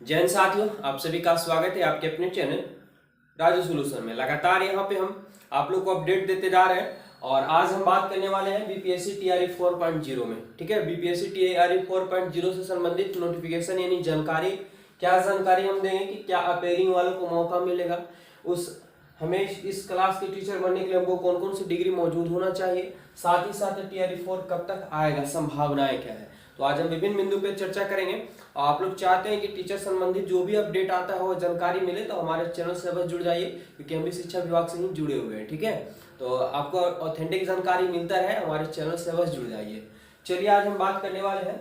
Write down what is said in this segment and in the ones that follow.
जैन साथियों, आप सभी का स्वागत है आपके अपने चैनल राजू सोल्यूशन में। लगातार यहाँ पे हम आप लोग को अपडेट देते जा रहे हैं और आज हम बात करने वाले हैं बीपीएससी टीआरई 4.0 में। ठीक है, बीपीएससी टीआरई 4.0 से संबंधित नोटिफिकेशन यानी जानकारी, क्या जानकारी हम देंगे कि क्या अपेयरिंग वालों को मौका मिलेगा, उस हमें इस क्लास के टीचर बनने के लिए हमको कौन कौन सी डिग्री मौजूद होना चाहिए, साथ ही साथ टीआरई 4 कब तक आएगा, संभावनाएं क्या है। तो आज हम विभिन्न बिंदु पे चर्चा करेंगे। और आप लोग चाहते हैं कि टीचर संबंधित जो भी अपडेट आता है वो जानकारी मिले तो हमारे चैनल से बस जुड़ जाइए, क्योंकि हम भी शिक्षा विभाग से ही जुड़े हुए हैं। ठीक है, तो आपको ऑथेंटिक जानकारी मिलता है, हमारे चैनल से बस जुड़ जाइए। चलिए, आज हम बात करने वाले हैं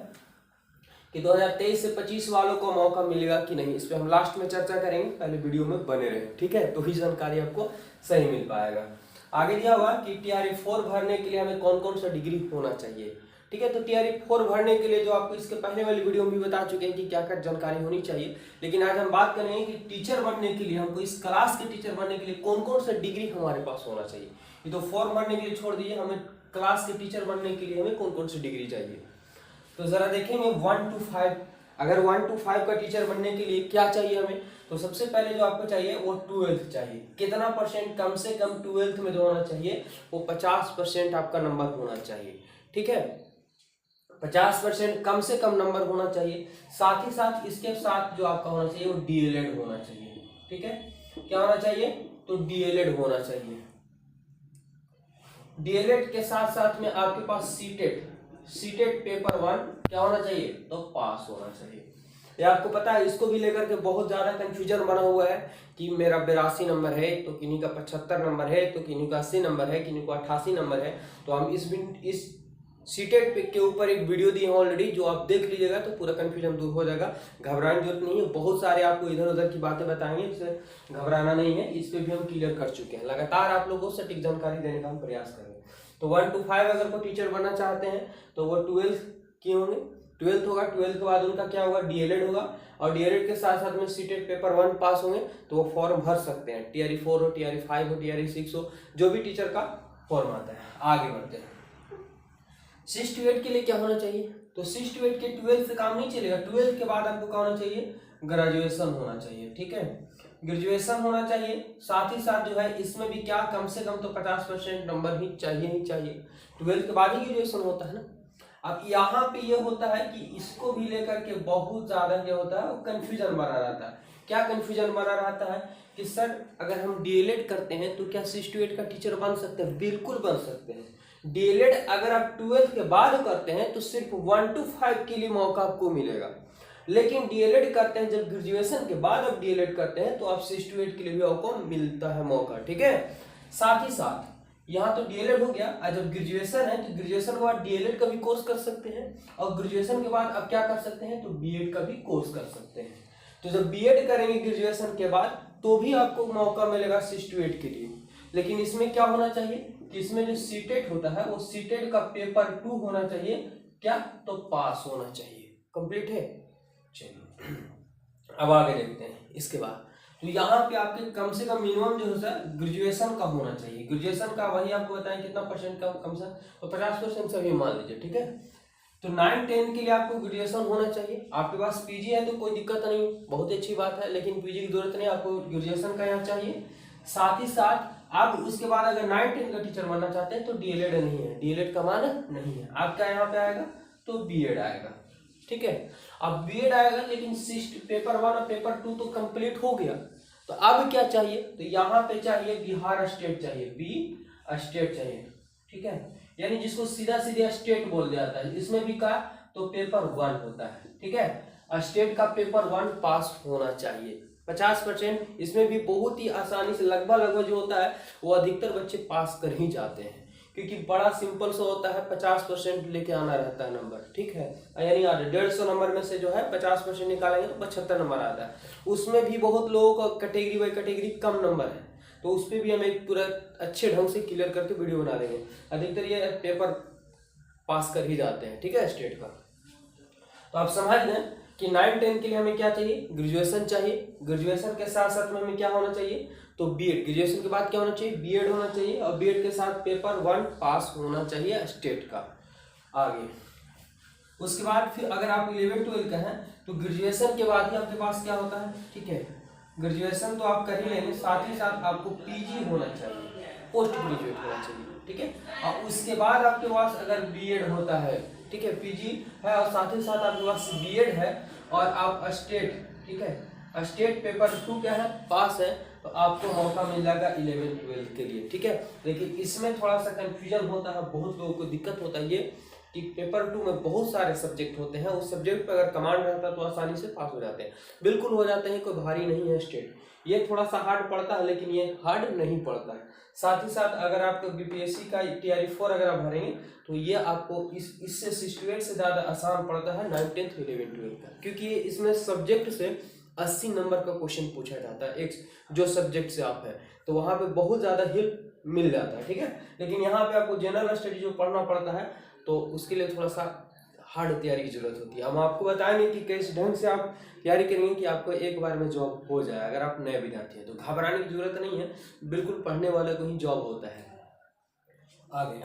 कि 2023 से 25 वालों को मौका मिलेगा कि नहीं, इस पर हम लास्ट में चर्चा करेंगे। पहले वीडियो में बने रहे, ठीक है, तो ही जानकारी आपको सही मिल पाएगा। आगे दिया हुआ कि टीआरई 4 भरने के लिए हमें कौन कौन सा डिग्री होना चाहिए। ठीक है, तो टीआरई 4 भरने के लिए जो आपको इसके पहले वाली वीडियो में भी बता चुके हैं कि क्या क्या जानकारी होनी चाहिए, लेकिन आज हम बात करेंगे कि टीचर बनने के लिए, हमको इस क्लास के टीचर बनने के लिए कौन कौन सा डिग्री हमारे पास होना चाहिए। ये तो 4 भरने के लिए छोड़ दीजिए, हमें क्लास के टीचर बनने के लिए हमें कौन कौन सी डिग्री चाहिए। तो जरा देखेंगे 1 to 5, अगर 1 to 5 का टीचर बनने के लिए क्या चाहिए हमें, तो सबसे पहले जो आपको चाहिए वो 12th चाहिए। कितना परसेंट, कम से कम 12th में जो होना चाहिए वो 50% आपका नंबर होना चाहिए। ठीक है, 50% कम से कम नंबर होना चाहिए। साथ ही साथ इसके साथ जो आपका होना चाहिए वो डीएलएड होना चाहिए। ठीक है, क्या होना चाहिए, तो डीएलएड होना चाहिए। डीएलएड के साथ साथ में आपके पास सीटेट पेपर 1 क्या होना चाहिए, तो पास होना चाहिए। ये आपको पता है, इसको भी लेकर के बहुत ज्यादा कंफ्यूजन बना हुआ है कि मेरा 82 नंबर है, तो किन्हीं का 75 नंबर है, तो किन्हीं का 80 नंबर है, किन्हीं को 88 नंबर है। तो हम इस सीटेट के ऊपर एक वीडियो दी है ऑलरेडी, जो आप देख लीजिएगा तो पूरा कंफ्यूजन दूर हो जाएगा। घबराने की जरूरत नहीं है, बहुत सारे आपको इधर उधर की बातें बताएंगे, इससे घबराना नहीं है। इस पे भी हम क्लियर कर चुके हैं, लगातार आप लोगों को सटीक जानकारी देने का हम प्रयास करेंगे। तो 1 to 5 अगर कोई टीचर बनना चाहते हैं तो वो 12th किए होंगे, 12th होगा, 12th के बाद उनका क्या होगा, डीएलएड होगा, और डीएलएड के साथ साथ में सीटेट पेपर 1 पास होंगे तो वो फॉर्म भर सकते हैं। टीआरई 4 हो, टीआरई 5 हो, टीआरई 6 हो, जो भी टीचर का फॉर्म आता है। आगे बढ़ते हैं, 6 to 8 के लिए क्या होना चाहिए, तो 6 to 8 के 12th से काम नहीं चलेगा। 12th के बाद आपको क्या होना चाहिए, ग्रेजुएशन होना चाहिए। ठीक है, ग्रेजुएशन होना चाहिए। साथ ही साथ जो है इसमें भी क्या, कम से कम तो 50% नंबर ही चाहिए। 12th के बाद ही ग्रेजुएशन होता है ना। अब यहाँ पे ये होता है कि इसको भी लेकर के बहुत ज्यादा क्या होता है, वो कंफ्यूजन बना रहता है। क्या कंफ्यूजन बना रहता है कि सर अगर हम डीएलएड करते हैं तो क्या 6 to 8 का टीचर बन सकते हैं, बिल्कुल बन सकते हैं। डीएलएड अगर आप 12th के बाद करते हैं तो सिर्फ 1 to 5 के लिए मौका आपको मिलेगा, लेकिन डीएलएड करते हैं जब ग्रेजुएशन के बाद आप डीएलएड करते हैं तो आप 6 to 8 के लिए भी आपको मिलता है मौका। ठीक है, साथ ही साथ यहाँ तो डीएलएड हो गया, और जब ग्रेजुएशन है तो ग्रेजुएशन के बाद डीएलएड का भी कोर्स कर सकते हैं, और ग्रेजुएशन के बाद आप क्या कर सकते हैं, तो बीएड का भी कोर्स कर सकते हैं। तो जब बीएड करेंगे ग्रेजुएशन के बाद तो भी आपको मौका मिलेगा 6 to 8 के लिए। लेकिन इसमें क्या होना चाहिए कि इसमें जो सीटेट होता है वो सीटेट का पेपर 2 होना चाहिए, क्या, तो पास होना चाहिए। कंप्लीट है। चलिए अब आगे देखते हैं। इसके बाद तो यहाँ पे आपके कम से कम मिनिमम जो है ग्रेजुएशन का होना चाहिए। ग्रेजुएशन का वही आपको बताएं कितना परसेंट का, कम से तो 50% से भी मान लीजिए। ठीक है, तो 9-10 के लिए आपको ग्रेजुएशन होना चाहिए। आपके पास पीजी है तो कोई दिक्कत नहीं, बहुत अच्छी बात है, लेकिन पीजी की जरूरत नहीं, आपको ग्रेजुएशन का यहाँ चाहिए। साथ ही साथ आप उसके बाद अगर 9-10 का टीचर बनना चाहते हैं तो डीएलएड नहीं है, डीएलएड का मान नहीं है, आपका यहाँ पे आएगा तो बीएड आएगा। ठीक है, अब बीएड आएगा, लेकिन पेपर 1 और पेपर 2 तो कंप्लीट हो गया। तो अब क्या चाहिए, तो यहाँ पे चाहिए बिहार स्टेट चाहिए, बी स्टेट चाहिए। ठीक है, यानी जिसको सीधा सीधा स्टेट बोल दिया जाता है, इसमें भी का तो पेपर 1 होता है। ठीक है, स्टेट का पेपर 1 पास होना चाहिए। 50% इसमें भी बहुत ही आसानी से लगभग जो होता है वो अधिकतर बच्चे पास कर ही जाते हैं, क्योंकि बड़ा सिंपल सा होता है, 50% लेके आना रहता है नंबर। ठीक है, यानी 150 नंबर में से जो है 50% निकालेंगे तो 75 नंबर आता है। उसमें भी बहुत लोगों का category by category come number है, तो उस पर भी हम एक पूरा अच्छे ढंग से क्लियर करके वीडियो बना देंगे। अधिकतर ये पेपर पास कर ही जाते हैं। ठीक है, स्टेट का। तो आप समझ लें कि 9-10 के लिए हमें क्या चाहिए, ग्रेजुएशन चाहिए। ग्रेजुएशन के साथ साथ में हमें क्या होना चाहिए, तो बीएड। ग्रेजुएशन के बाद क्या होना चाहिए, बीएड होना चाहिए, और बीएड के साथ पेपर 1 पास होना चाहिए स्टेट का। आगे उसके बाद फिर अगर आप 11-12 का है तो ग्रेजुएशन के बाद ही आपके पास क्या होता है, ठीक है, ग्रेजुएशन तो आप कर ही लेंगे, साथ ही साथ आपको पीजी होना चाहिए, पोस्ट ग्रेजुएट होना चाहिए, ठीक है। और उसके बाद आपके पास अगर बीएड होता है, ठीक है, पीजी है और साथ ही साथ आपके पास बीएड है और आप स्टेट, ठीक है, स्टेट पेपर 2 क्या है, पास है, तो आपको मौका मिल जाएगा 11-12 के लिए, ठीक है। लेकिन इसमें थोड़ा सा कंफ्यूजन होता है, बहुत लोगों को दिक्कत होता है ये कि पेपर 2 में बहुत सारे सब्जेक्ट होते हैं, उस सब्जेक्ट पर अगर कमांड रहता है तो आसानी से पास हो जाते हैं, बिल्कुल हो जाते हैं, कोई भारी नहीं है स्टेट। ये थोड़ा सा हार्ड पड़ता है लेकिन ये हार्ड नहीं पड़ता है। साथ ही साथ अगर आपको बीपीएससी का TRE4 अगर आप भरेंगे तो ये आपको इससे 68 से ज़्यादा आसान पड़ता है 9th 10th 11-12 का, क्योंकि इसमें सब्जेक्ट से 80 नंबर का क्वेश्चन पूछा जाता है एक जो सब्जेक्ट से आप है, तो वहाँ पे बहुत ज़्यादा हेल्प मिल जाता है, ठीक है। लेकिन यहाँ पे आपको जनरल स्टडी जो पढ़ना पड़ता है तो उसके लिए थोड़ा सा हार्ड तैयारी की जरूरत होती है। हम आपको बताएंगे कि किस ढंग से आप तैयारी करेंगे कि आपको एक बार में जॉब हो जाए। अगर आप नए विद्यार्थी हैं तो घबराने की जरूरत नहीं है, बिल्कुल पढ़ने वाले को ही जॉब होता है। आगे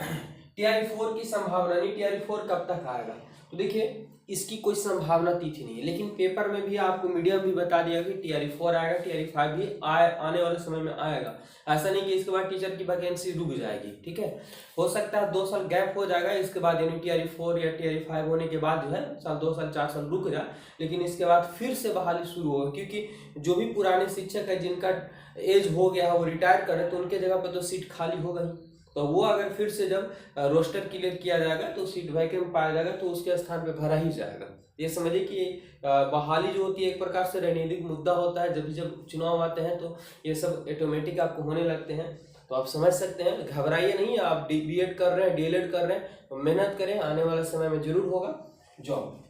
TRE4 की संभावना नहीं, TRE4 कब तक आएगा, तो देखिए इसकी कोई संभावना तिथि नहीं है, लेकिन पेपर में भी आपको मीडियम भी बता दिया कि TRE4 आएगा, TRE5 भी आने वाले समय में आएगा। ऐसा नहीं कि इसके बाद टीचर की वैकेंसी रुक जाएगी, ठीक है, हो सकता है 2 साल गैप हो जाएगा इसके बाद, यानी TRE4 या TRE5 होने के बाद जो है साल 2 साल 4 साल रुक जाए, लेकिन इसके बाद फिर से बहाली शुरू होगा, क्योंकि जो भी पुराने शिक्षक है जिनका एज हो गया है वो रिटायर करे तो उनके जगह पर तो सीट खाली होगा ही, तो वो अगर फिर से जब रोस्टर क्लियर किया जाएगा तो सीट वैकेंट पाया जाएगा तो उसके स्थान पे भरा ही जाएगा। ये समझिए कि बहाली जो होती है एक प्रकार से राजनीतिक मुद्दा होता है, जब चुनाव आते हैं तो ये सब ऑटोमेटिक आपको होने लगते हैं, तो आप समझ सकते हैं, घबराइए नहीं। आप बीएड कर रहे हैं, डीएलएड कर रहे हैं, तो मेहनत करें, आने वाले समय में जरूर होगा जॉब।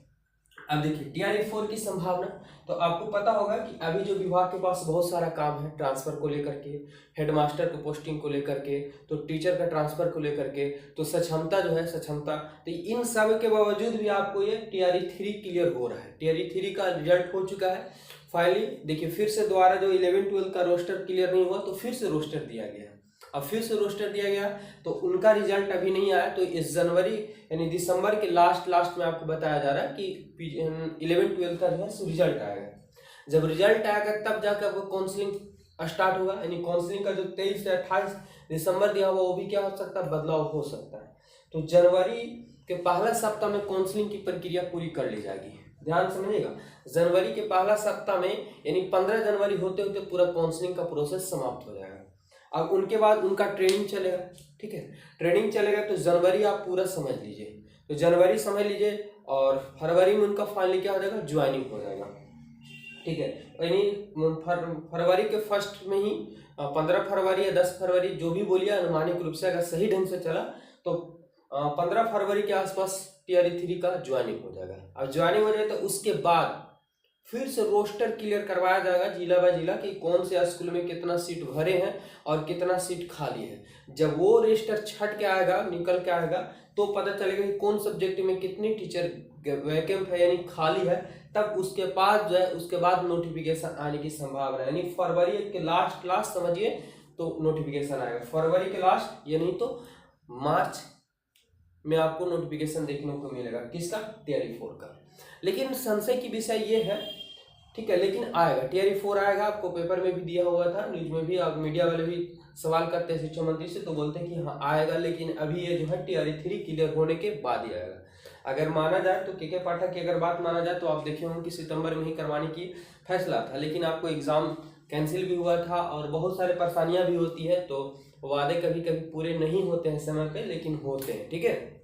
अब देखिए TRE4 की संभावना, तो आपको पता होगा कि अभी जो विभाग के पास बहुत सारा काम है ट्रांसफर को लेकर के, हेडमास्टर को पोस्टिंग को लेकर के, तो टीचर का ट्रांसफर को लेकर के, तो सक्षमता जो है सक्षमता, तो इन सब के बावजूद भी आपको ये TRE3 क्लियर हो रहा है। TRE3 का रिजल्ट हो चुका है फाइनली। देखिए फिर से दोबारा जो 11-12 का रोस्टर क्लियर नहीं हुआ तो फिर से रोस्टर दिया गया, अब फिर से रोस्टर दिया गया, तो उनका रिजल्ट अभी नहीं आया, तो इस जनवरी यानी दिसंबर के लास्ट में आपको बताया जा रहा है कि 11-12 का जो है रिजल्ट आएगा। जब रिजल्ट आएगा तब जाकर वो काउंसलिंग स्टार्ट होगा, यानी काउंसलिंग का जो 23 से 28 दिसंबर दिया हुआ वो भी क्या हो सकता है, बदलाव हो सकता है। तो जनवरी के पहला सप्ताह में काउंसलिंग की प्रक्रिया पूरी कर ली जाएगी, ध्यान समझिएगा। जनवरी के पहला सप्ताह में यानी 15 जनवरी होते होते पूरा काउंसलिंग का प्रोसेस समाप्त हो जाएगा। अब उनके बाद उनका ट्रेनिंग चलेगा, ठीक है, ट्रेनिंग चलेगा, तो जनवरी आप पूरा समझ लीजिए, तो जनवरी समझ लीजिए, और फरवरी में उनका फाइनली क्या हो जाएगा, ज्वाइनिंग हो जाएगा, ठीक है। यानी फरवरी के फर्स्ट में ही 15 फरवरी या 10 फरवरी जो भी बोलिए अनुमानिक रूप से अगर सही ढंग से चला तो 15 फरवरी के आसपास TRE3 का ज्वाइनिंग हो जाएगा। अब ज्वाइनिंग हो जाए तो उसके बाद फिर से रोस्टर क्लियर करवाया जाएगा जिला बाय जिला कि कौन से स्कूल में कितना सीट भरे हैं और कितना सीट खाली है। जब वो रजिस्टर छट के आएगा, निकल के आएगा, तो पता चलेगा कि कौन सब्जेक्ट में कितनी टीचर वैकेंट है यानी खाली है, तब उसके बाद जो है उसके बाद नोटिफिकेशन आने की संभावना है, यानी फरवरी के लास्ट समझिए तो नोटिफिकेशन आएगा, फरवरी के लास्ट या नहीं तो मार्च में आपको नोटिफिकेशन देखने को मिलेगा, किसका, TRE4 का। लेकिन संशय की विषय ये है, ठीक है, लेकिन आएगा, TRE4 आएगा, आपको पेपर में भी दिया हुआ था, न्यूज में भी, आप मीडिया वाले भी सवाल करते हैं शिक्षा मंत्री से तो बोलते हैं कि हाँ आएगा, लेकिन अभी ये जो है TRE3 क्लियर होने के बाद ही आएगा। अगर माना जाए तो के पाठक की अगर बात माना जाए तो आप देखे होंगे कि सितंबर में ही करवाने की फैसला था, लेकिन आपको एग्जाम कैंसिल भी हुआ था और बहुत सारे परेशानियां भी होती है, तो वादे कभी कभी पूरे नहीं होते हैं समय पे, लेकिन होते हैं, ठीक है।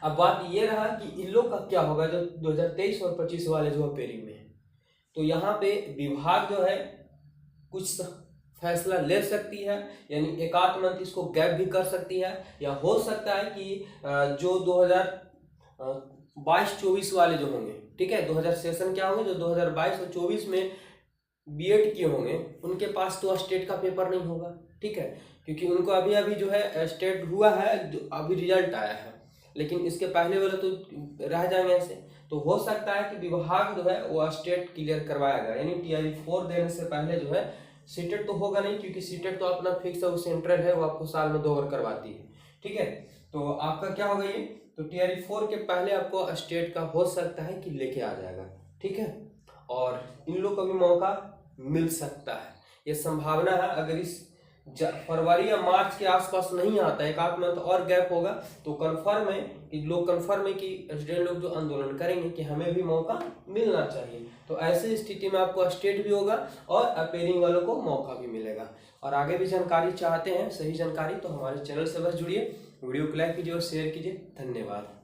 अब बात ये रहा कि इन लोग का क्या होगा जो 2023 और 25 वाले जो पेरिंग में है, तो यहाँ पे विभाग जो है कुछ फैसला ले सकती है, यानी एक आध मंथ इसको गैप भी कर सकती है, या हो सकता है कि जो 2022-24 वाले जो होंगे, ठीक है, 2000 सेशन क्या होंगे, जो 2022 और 24 में बीएड किए होंगे उनके पास तो स्टेट का पेपर नहीं होगा, ठीक है, क्योंकि उनको अभी जो है स्टेट हुआ है, जो अभी रिजल्ट आया है, लेकिन इसके पहले वाले तो रह जाएंगे ऐसे। तो हो सकता है कि विभाग जो है वो स्टेट क्लियर करवाएगा, यानी TRE4 देने से पहले जो है सीटेट तो होगा नहीं, क्योंकि सीटेट तो अपना फिक्स है, वो सेंट्रल है, वो आपको साल में 2 बार करवाती है, ठीक है। तो आपका क्या होगा ये, तो टीआरई 4 के पहले आपको स्टेट का हो सकता है कि लेके आ जाएगा, ठीक है। और इन लोग को भी मौका मिल सकता है, ये संभावना है। अगर इस फरवरी या मार्च के आसपास नहीं आता, एक आध मंथ और गैप होगा, तो कंफर्म है कि लोग कंफर्म है कि स्टूडेंट लोग जो आंदोलन करेंगे कि हमें भी मौका मिलना चाहिए। तो ऐसी स्थिति में आपको स्टेट भी होगा और अपेयरिंग वालों को मौका भी मिलेगा। और आगे भी जानकारी चाहते हैं, सही जानकारी, तो हमारे चैनल से बस जुड़िए, वीडियो को लाइक कीजिए और शेयर कीजिए। धन्यवाद।